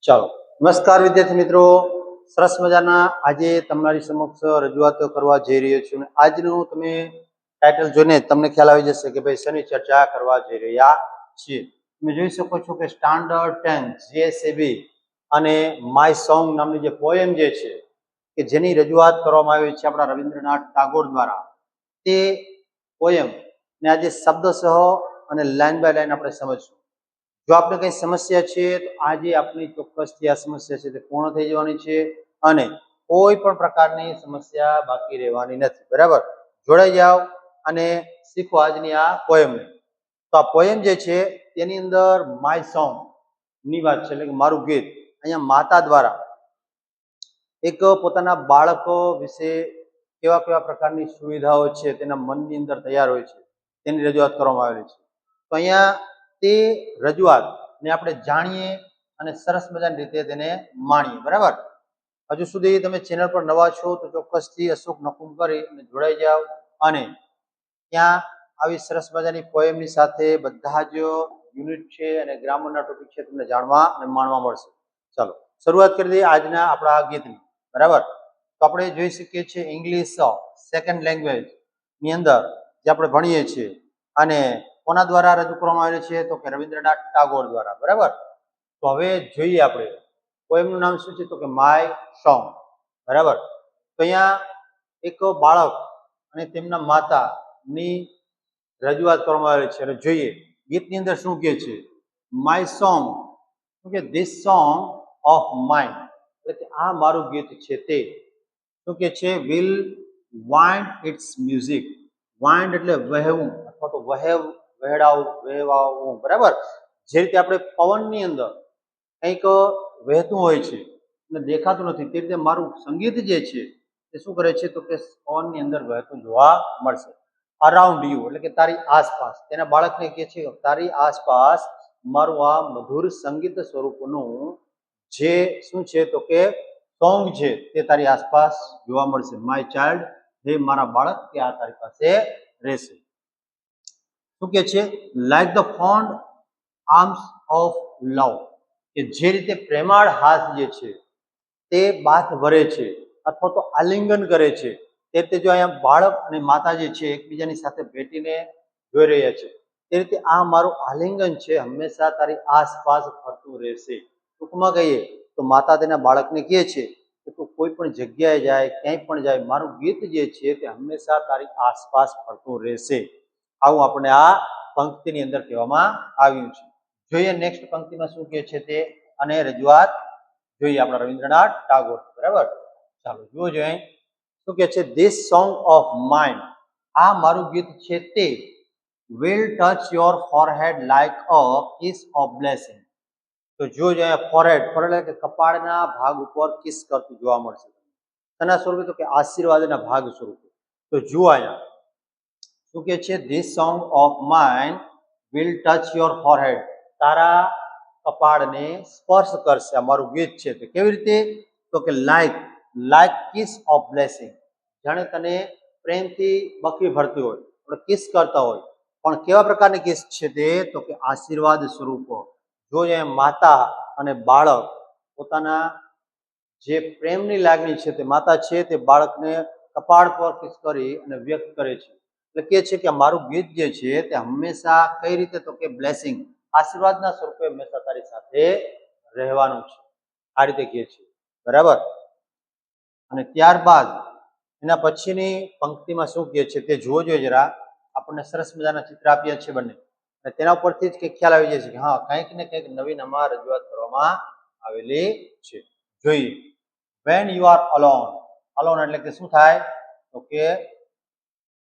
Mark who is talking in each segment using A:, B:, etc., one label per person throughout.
A: ચાલો, નમસ્કાર વિદ્યાર્થી મિત્રો. સરસ મજાના આજે તમારી સમક્ષ રજૂઆતો કરવા જઈ રહ્યો છું. આજનું તમે ટાઇટલ જોઈને તમને ખ્યાલ આવી જશે કે ભાઈ શેની ચર્ચા કરવા જઈ રહ્યા છીએ. તમે જોઈ શકો છો કે સ્ટાન્ડર્ડ 10 જીએસએબી અને માય સોંગ નામની જે પોએમ જે છે કે જેની રજૂઆત કરવામાં આવી છે આપણા રવિન્દ્રનાથ ટાગોર દ્વારા, તે પોએમ ને આજે શબ્દસહ અને લાઈન બાય લાઈન આપણે સમજશું. જો આપણે કઈ સમસ્યા છે તો આજે આપણી ચોક્કસથી આ સમસ્યા છે તે પૂર્ણ થઈ જવાની છે અને કોઈ પણ પ્રકારની સમસ્યા બાકી રહેવાની નથી. બરાબર, જોડાઈ જાઓ અને શીખો આજની આ પોએમને. તો આ પોએમ જે છે તેની અંદર માય સોંગ ની વાત છે, એટલે કે મારું ગીત. અહીંયા માતા દ્વારા એક પોતાના બાળકો વિશે કેવા કેવા પ્રકારની સુવિધાઓ છે તેના મનની અંદર તૈયાર હોય છે તેની રજૂઆત કરવામાં આવેલી છે. તો અહીંયા તે રજૂઆત ને આપણે જાણીએ અને સરસ મજાની રીતે તેને માણીએ. બરાબર, હજુ સુધી તમે ચેનલ પર નવા છો તો ચોક્કસથી અશોક નકુમ કરી અને જોડાઈ જાઓ અને ત્યાં આવી સરસ મજાની પોએમની સાથે બધા જ યુનિટ છે અને ગ્રામરના ટોપિક છે તમને જાણવા અને માણવા મળશે. ચાલો શરૂઆત કરી દઈએ આજના આપણા ગીતની. બરાબર, તો આપણે જોઈ શકીએ છીએ ઇંગ્લિશ સેકન્ડ લેંગ્વેજ ની અંદર જે આપણે ભણીએ છીએ અને કોના દ્વારા રજૂ કરવામાં આવેલું છે તો કે રવિન્દ્રનાથ ટાગોર દ્વારા. બરાબર, તો હવે જોઈએ આપણે પોએમનું નામ શું છે તો કે માય સોંગ. બરાબર, તો અહીંયા એક બાળક અને તેમના માતાની રજૂઆત કરવામાં આવેલી છે અને જોઈએ ગીતની અંદર શું કહે છે. માય સોંગ, કે ધીસ સોંગ ઓફ માઇન્ડ, એટલે કે આ મારું ગીત છે તે શું કે છે, will wind its music. Wind એટલે વહેવું અથવા તો વહેડાવું, વહેવાવું. બરાબર, જે રીતે આપણે પવનની અંદર કંઈક વહેતું હોય છે અને દેખાતું નથી તે રીતે મારું સંગીત જે છે તે શું કરે છે તો કે પવનની અંદર વહેતું જોવા મળશે. અરાઉન્ડ યુ એટલે કે તારી આસપાસ. તેના બાળકને કહે છે તારી આસપાસ મારું આ મધુર સંગીત સ્વરૂપનું જે શું છે તો કે સોંગ છે તે તારી આસપાસ જોવા મળશે. માય ચાઇલ્ડ, હે મારા બાળક, કે આ તારી પાસે રહેશે. શું કે છે, like the found arms of લવ, કે જે રીતે પ્રેમાળ હાથ જે છે તે બાથ ભરે છે અથવા તો આલિંગન કરે છે તે રીતે જો અહીંયા બાળક અને માતા જે છે એકબીજાની સાથે ભેટીને જોઈ રહ્યા છે તે રીતે આ મારું આલિંગન છે હંમેશા તારી આસપાસ ફરતું રહેશે. ટૂંકમાં કહીએ તો માતા તેના બાળકને કહે છે કે તું કોઈ પણ જગ્યાએ જાય, ક્યાંય પણ જાય, મારું ગીત જે છે તે હંમેશા તારી આસપાસ ફરતું રહેશે. આવું આપણે આ પંક્તિની અંદર કહેવામાં આવ્યું છે. જોઈએ નેક્સ્ટ પંક્તિમાં શું કહે છે તે અને રજૂઆત જોઈએ આપણા રવિન્દ્રનાથ ટાગોર. બરાબર, ચાલો જુઓ જોઈએ શું કે છે. ધીસ સોંગ ઓફ માઇન્ડ, આ મારું ગીત છે તે will touch your forehead like a kiss of blessing. તો જો અહીંયા ફોરહેડ એટલે કે કપાળના ભાગ ઉપર કિસ કરતું જોવા મળશે. તેના સ્વરૂપે તો કે આશીર્વાદના ભાગ સ્વરૂપે. તો જુઓ અહીંયા શું કે છે, this song of mind will touch your forehead, તારા કપાળને સ્પર્શ કરશે આ મારું ગીત છે. તો કેવી રીતે તો કે લાઈક કિસ ઓફ બ્લેસિંગ, જાણે તને પ્રેમથી બખી ભરતી હોય, આપણે કિસ કરતા હોય, પણ કેવા પ્રકારની કિસ છે તે તો કે આશીર્વાદ સ્વરૂપો. જો એ માતા અને બાળક પોતાના જે પ્રેમની લાગણી છે તે માતા છે તે બાળકને કપાળ પર કિસ કરી અને વ્યક્ત કરે છે. એટલે કે છે કે મારું ગીત જે છે તે હંમેશા કઈ રીતે તો કે બ્લેસિંગ, આશીર્વાદના સ્વરૂપે હંમેશા તારી સાથે રહેવાનું છે. આ રીતે કહે છે. બરાબર, અને ત્યારબાદ એના પછીની પંક્તિમાં શું કહે છે તે જોવો જોઈએ જરા. આપણને સરસ મજાના ચિત્ર આપ્યા છે બંને અને તેના ઉપરથી જ કંઈક ખ્યાલ આવી જાય છે કે હા કંઈક ને કંઈક નવીન આમાં રજૂઆત કરવામાં આવેલી છે. જોઈએ when you are alone. Alone એટલે કે શું થાય તો કે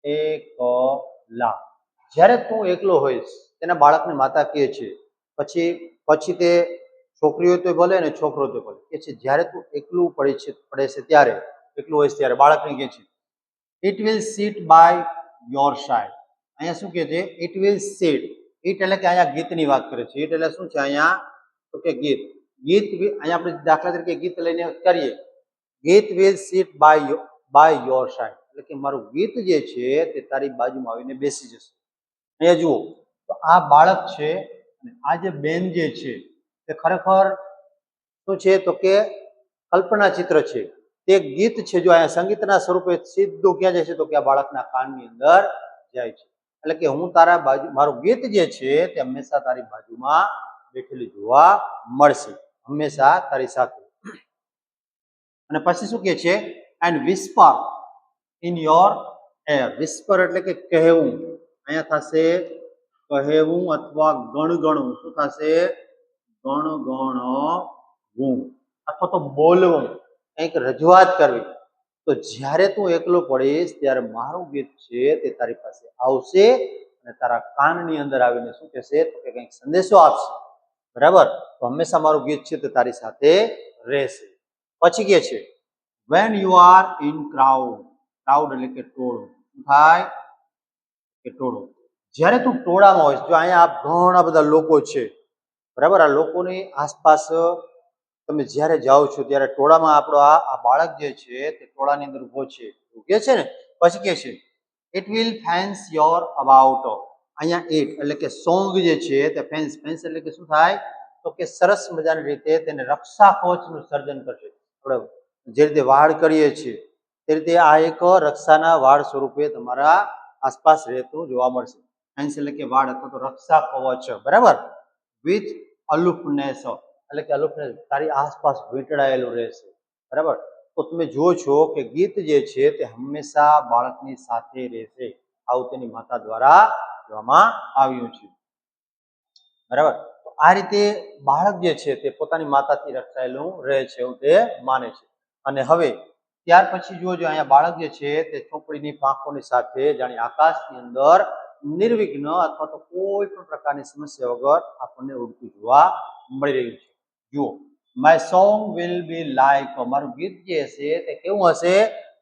A: એકલા. જ્યારે તું એકલો હોઈશ, તેના બાળકને માતા કહે છે. પછી તે છોકરી હોય તો ભલે ને છોકરો તો ભલે, કે છે જ્યારે તું એકલું પડે છે ત્યારે, એકલું હોઈશ ત્યારે બાળકને કહે છે it will sit by your side. અહીંયા શું કહે છે, ઇટ વિલ સીટ. ઇટ એટલે કે અહીંયા ગીતની વાત કરે છે. ઇટ એટલે શું છે અહીંયા તો કે ગીત. અહીંયા આપણે દાખલા તરીકે ગીત લઈને કરીએ, ગીત will sit by your side, એટલે કે મારું ગીત જે છે તે તારી બાજુમાં આવીને બેસી જશે. અહીંયા જુઓ તો આ બાળક છે અને આ જે બેન જે છે તે ખરેખર શું છે તો કે કલ્પના ચિત્ર છે, તે ગીત છે. જો અહીંયા સંગીતના સ્વરૂપે સીધું ક્યાં જાય છે તો કે આ બાળકના કાનની અંદર જાય છે. એટલે કે હું તારા બાજુ, મારું ગીત જે છે તે હંમેશા તારી બાજુમાં બેઠેલી જોવા મળશે, હંમેશા તારી સાથે. અને પછી શું કહે છે, and whisper in your air. Whisper એટલે કે કહેવું, અહીંયા થશે કહેવું અથવા ગણગણવું. શું થશે? ગણગણવું અથવા તો બોલવું, કંઈક રજૂઆત કરવી. તો જ્યારે તું એકલો પડીશ ત્યારે મારું ગીત છે તે તારી પાસે આવશે અને તારા કાનની અંદર આવીને શું કહેશે તો કે કંઈક સંદેશો આપશે. બરાબર? તો હંમેશા મારું ગીત છે તે તારી સાથે રહેશે. પછી કે છે when you are in crowd. Crowd એટલે કે ટોળું. શું થાય કે ટોળું. જ્યારે તું ટોળામાં હોઈશ, જો અહીંયા ઘણા બધા લોકો છે, બરાબર, આ લોકોની આસપાસ તમે જ્યારે જાઓ છો ત્યારે ટોળામાં આપણો આ બાળક જે છે તે ટોળાની અંદર ઉભો છે એવું કે છે ને. પછી કે છે it will fans your about. અહીંયા ઇટ એટલે કે સોંગ જે છે તે ફેન્સ, ફેન્સ એટલે કે શું થાય તો કે સરસ મજાની રીતે તેને રક્ષા કવચનું સર્જન કરશે. આપણે જે રીતે વાડ કરીએ છીએ તે રીતે આ એક રક્ષાના વાડ સ્વરૂપે તમારા આસપાસ રહેતું જોવા મળશે. ફેન્સ એટલે કે વાડ અથવા તો રક્ષા કવચ. બરાબર? વિથ અલુફનેસ એટલે કે અલુફનેસ તારી આસપાસ વીંટળાયેલું રહેશે. બરાબર? તો તમે જુઓ છો કે ગીત જે છે તે હંમેશા બાળકની સાથે રહેશે, આવું તેની માતા દ્વારા કહેવામાં આવ્યું છે. બરાબર? તો આ રીતે બાળક જે છે તે પોતાની માતાથી રક્ષાયેલું રહે છે એવું તે માને છે. અને હવે ત્યાર પછી જોજો અહીંયા બાળક જે છે તે ચોપડીની પાંખોની સાથે જાણે આકાશની અંદર નિર્વિઘ્ન અથવા તો કોઈ પણ પ્રકારની સમસ્યા વગર આપણને ઉડતું જોવા મળી રહ્યું છે. જુઓ, my song will be like. મારું ગીત જે હશે તે કેવું હશે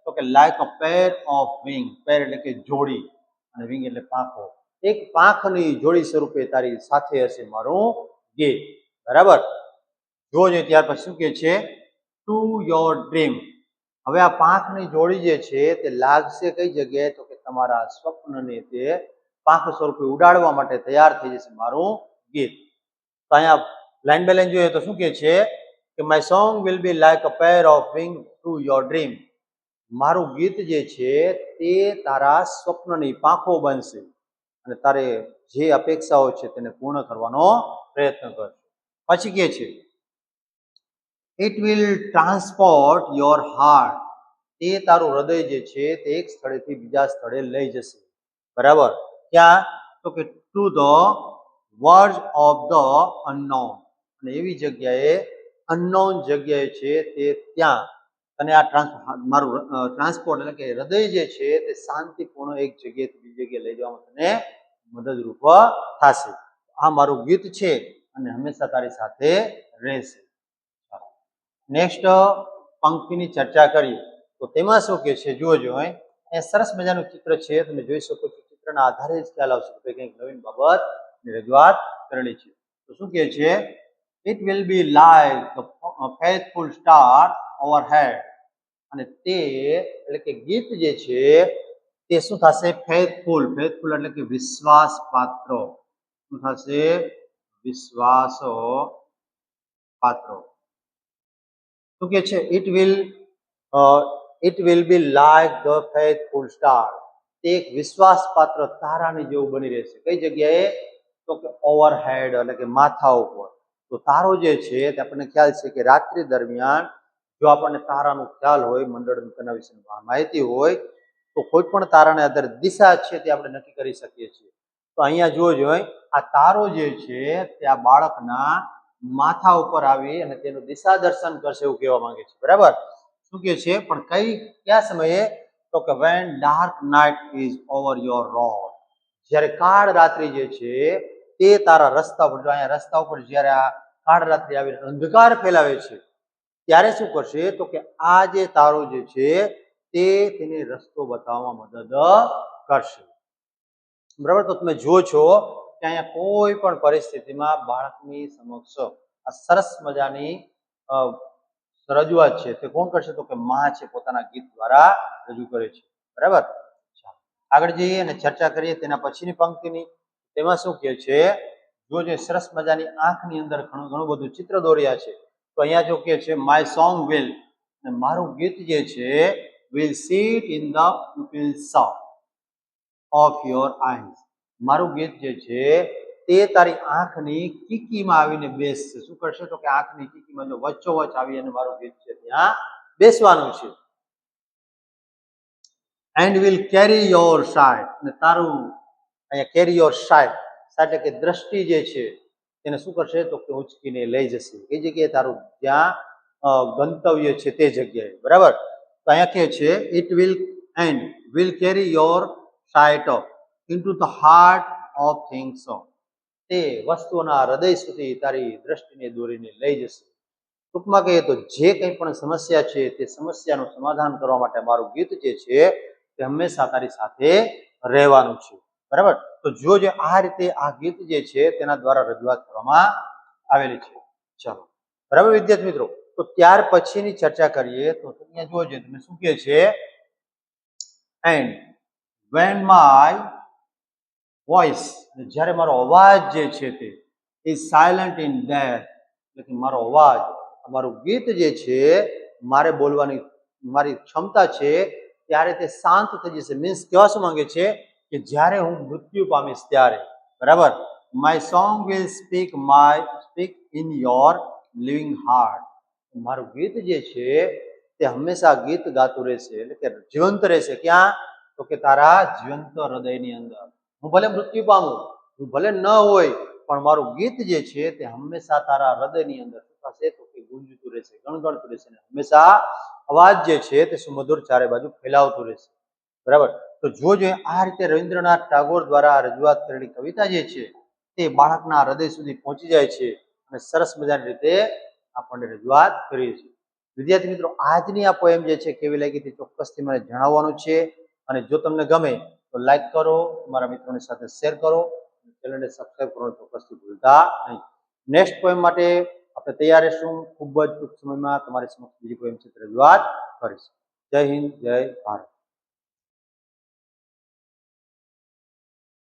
A: તો કે like a pair of wing. Pair એટલે કે જોડી અને વિંગ એટલે પાંખો. એક પાંખની જોડી સ્વરૂપે તારી સાથે હશે મારું ગીત. બરાબર? જોજો ત્યાર પછી શું કે છે ટુ યોર ડ્રીમ. હવે આ પાંખની જોડી જે છે તે લાગશે કઈ જગ્યાએ તો કે તમારા સ્વપ્નને તે પાંખ સ્વરૂપે ઉડાડવા માટે તૈયાર થઈ જશે મારું ગીત. તો અહીંયા લાઈન બાય લાઈન જોઈએ તો શું કે છે કે my song will be like a pair of wing to your dream. મારું ગીત જે છે તે તારા સ્વપ્નની પાંખો બનશે અને તારે જે અપેક્ષાઓ છે તેને પૂર્ણ કરવાનો પ્રયત્ન કરશે. પછી કે છે it will transport your heart. તે તારું હૃદય જે છે તે એક સ્થળેથી બીજા સ્થળે લઈ જશે. બરાબર? ક્યાં તો કે to the verge of the unknown. અને એવી જગ્યાએ અનનોન જગ્યાએ છે તે ત્યાં અને આ મારું ટ્રાન્સપોર્ટ એટલે કે હૃદય જે છે તે શાંતિપૂર્ણ એક જગ્યાએથી બીજી જગ્યાએ લઈ જવામાં તને મદદરૂપ થશે. આ મારું ગીત છે અને હંમેશા તારી સાથે રહેશે. નેક્સ્ટ પંક્તિની ચર્ચા કરીએ તો તેમાં શું કે છે જોજો. એ સરસ મજાનું ચિત્ર છે, તમે જોઈ શકો છો. ચિત્રના આધારે જ ખ્યાલ આવશે કે કંઈક નવીન બાબત રજૂઆત કરેલી છે. તો શું કહે છે it will be like faithful star overhead. અને તે એટલે કે ગીત જે છે તે શું થશે ફેથફુલ. ફેથફુલ એટલે કે વિશ્વાસ પાત્ર. શું થશે? વિશ્વાસ પાત્ર. શું કે છે it will be like the faithful star. તે એક વિશ્વાસપાત્ર તારાની જેવું બની રહેશે. કઈ જગ્યાએ તો કે ઓવરહેડ એટલે કે માથા ઉપર. તો તારો જે છે તે આપણને ખ્યાલ છે કે રાત્રિ દરમિયાન જો આપણને તારાનો ખ્યાલ હોય, મંડળ તેના વિશે માહિતી હોય તો કોઈ પણ તારાને આધારે દિશા છે તે આપણે નક્કી કરી શકીએ છીએ. તો અહીંયા જોજો, આ તારો જે છે તે આ બાળકના માથા ઉપર આવી અને તેનું દિશા દર્શન કરશે એવું કહેવા માંગે છે. બરાબર? શું કે છે પણ કયા સમયે તો કે when dark night is over your road. જ્યારે કાળ રાત્રિ જે છે તે તારા રસ્તા ઉપર, જો અહીંયા રસ્તા ઉપર જ્યારે આ કાળ રાત્રિ આવીને અંધકાર ફેલાવે છે ત્યારે શું કરશે તો કે આ જે તારો જે છે તે તેને રસ્તો બતાવવામાં મદદ કરશે. બરાબર? તો તમે જુઓ છો કે અહીંયા કોઈ પણ પરિસ્થિતિમાં બાળકની સમક્ષ આ સરસ મજાની રજૂઆત છે તે કોણ કરશે તો કે માં છે, પોતાના ગીત દ્વારા રજૂ કરે છે. બરાબર? આગળ જઈએ અને ચર્ચા કરીએ તેના પછીની પંક્તિની. તેમાં શું કહે છે જોજે સરસ મજાની આંખની અંદર ઘણું બધું ચિત્ર દોર્યા છે. તો અહીંયા જો કે છે માય સોંગ વિલ, મારું ગીત જે છે will sit in the pupils of your eyes, મારું ગીત જે છે તે તારી આંખની કીકીમાં આવીને બેસશે. શું કરશે? તો કે આંખની કીકીમાં જો વચ્ચોવચ આવી અને મારું ગીત છે ત્યાં બેસવાનું છે. And will carry your site, અને તારું અહીંયા કેરી યોર સાઇટ, એટલે કે દ્રષ્ટિ જે છે તેને શું કરશે? તો કે ઉંચકીને લઈ જશે. એ જગ્યાએ તારું જ્યાં ગંતવ્ય છે તે જગ્યાએ. બરાબર. તો અહીંયા કહે છે it will and will carry your site into the heart of things, તે વસ્તુઓના હૃદય સુધી તારી દ્રષ્ટિને દોરીને લઈ જશે. ટૂંકમાં કહીએ તો જે કંઈ પણ સમસ્યા છે તે સમસ્યાનું સમાધાન કરવા માટે મારું ગીત જે છે તે હંમેશા તારી સાથે રહેવાનું છે. બરાબર. તો જો આ રીતે આ ગીત જે છે તેના દ્વારા રજૂઆત કરવામાં આવેલી છે. ચાલો, બરાબર વિદ્યાર્થી મિત્રો. તો ત્યાર પછીની ચર્ચા કરીએ તો અહીંયા જોજો તમે શું કહે છે, એન્ડ when my voice, જ્યારે મારો અવાજ જે છે તે is silent in death, એટલે કે મારો અવાજ, મારું ગીત જે છે, મારે બોલવાની મારી ક્ષમતા છે ત્યારે તે શાંત થઈ જશે. મીન્સ કેવા શું માંગે છે કે જ્યારે હું મૃત્યુ પામીશ ત્યારે. બરાબર. My song will speak in your living heart, મારું ગીત જે છે તે હંમેશા ગીત ગાતું રહેશે, એટલે કે જીવંત રહેશે. ક્યાં? તો કે તારા જીવંત હૃદયની અંદર. હું ભલે મૃત્યુ પામું, હું ભલે ન હોય, પણ મારું ગીત જે છે તે હંમેશા તારા હૃદયની અંદર થશે, તો કે ગુંજતું રહેશે, ગણગણતું રહેશે, હંમેશા અવાજ જે છે તે સુમધુર ચારે બાજુ ફેલાવતું રહેશે. બરાબર. તો જો આ રીતે રવિન્દ્રનાથ ટાગોર દ્વારા રજૂઆત કરેલી કવિતા જે છે તે બાળકના હૃદય સુધી પહોંચી જાય છે અને સરસ મજાની રીતે આપણને રજૂઆત કરી છે. વિદ્યાર્થી મિત્રો, આજની આ પોએમ જે છે કેવી લાગી તે ચોક્કસથી મને જણાવવાનું છે. અને જો તમને ગમે તો લાઈક કરો, તમારા મિત્રોની સાથે શેર કરો, ચેનલને સબસ્ક્રાઈબ કરવાનું ચોક્કસથી ભૂલતા નહીં. નેક્સ્ટ પોએમ માટે આપણે તૈયાર રહીશું. ખૂબ જ ટૂંક સમયમાં તમારી સમક્ષ બીજી પોએમ છે રજૂઆત કરીશ. જય હિન્દ, જય ભારત.